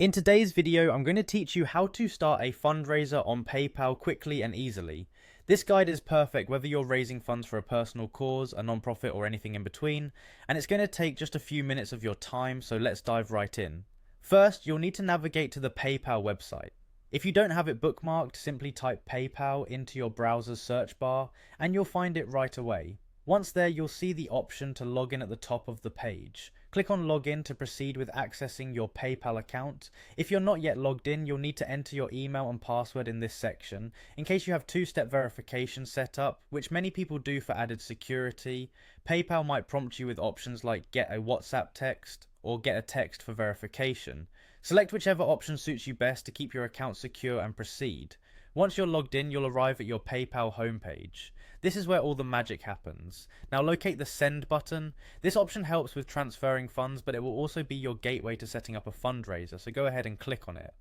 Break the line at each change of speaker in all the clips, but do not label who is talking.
In today's video, I'm going to teach you how to start a fundraiser on PayPal quickly and easily. This guide is perfect whether you're raising funds for a personal cause, a non-profit, or anything in between, and it's going to take just a few minutes of your time, so let's dive right in. First, you'll need to navigate to the PayPal website. If you don't have it bookmarked, simply type PayPal into your browser's search bar, and you'll find it right away. Once there, you'll see the option to log in at the top of the page. Click on Login to proceed with accessing your PayPal account. If you're not yet logged in, you'll need to enter your email and password in this section. In case you have two-step verification set up, which many people do for added security, PayPal might prompt you with options like get a WhatsApp text or get a text for verification. Select whichever option suits you best to keep your account secure and proceed. Once you're logged in, you'll arrive at your PayPal homepage. This is where all the magic happens. Now locate the Send button. This option helps with transferring funds, but it will also be your gateway to setting up a fundraiser, so go ahead and click on it.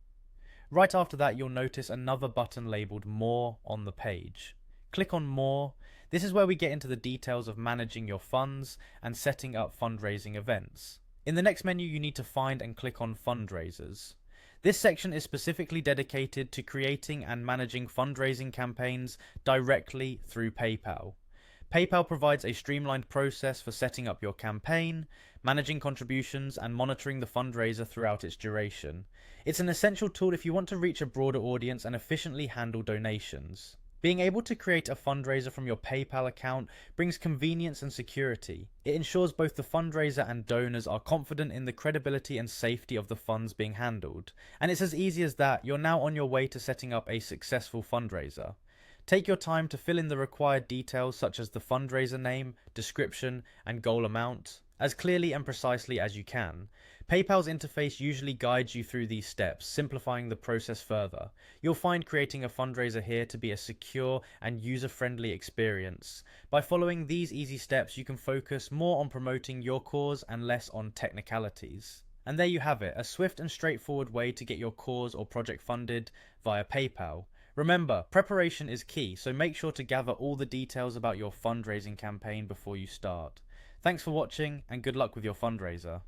Right after that, you'll notice another button labeled More on the page. Click on More. This is where we get into the details of managing your funds and setting up fundraising events. In the next menu, you need to find and click on Fundraisers. This section is specifically dedicated to creating and managing fundraising campaigns directly through PayPal. PayPal provides a streamlined process for setting up your campaign, managing contributions, and monitoring the fundraiser throughout its duration. It's an essential tool if you want to reach a broader audience and efficiently handle donations. Being able to create a fundraiser from your PayPal account brings convenience and security. It ensures both the fundraiser and donors are confident in the credibility and safety of the funds being handled. And it's as easy as that. You're now on your way to setting up a successful fundraiser. Take your time to fill in the required details such as the fundraiser name, description, and goal amount as clearly and precisely as you can. PayPal's interface usually guides you through these steps, simplifying the process further. You'll find creating a fundraiser here to be a secure and user-friendly experience. By following these easy steps, you can focus more on promoting your cause and less on technicalities. And there you have it, a swift and straightforward way to get your cause or project funded via PayPal. Remember, preparation is key, so make sure to gather all the details about your fundraising campaign before you start. Thanks for watching, and good luck with your fundraiser.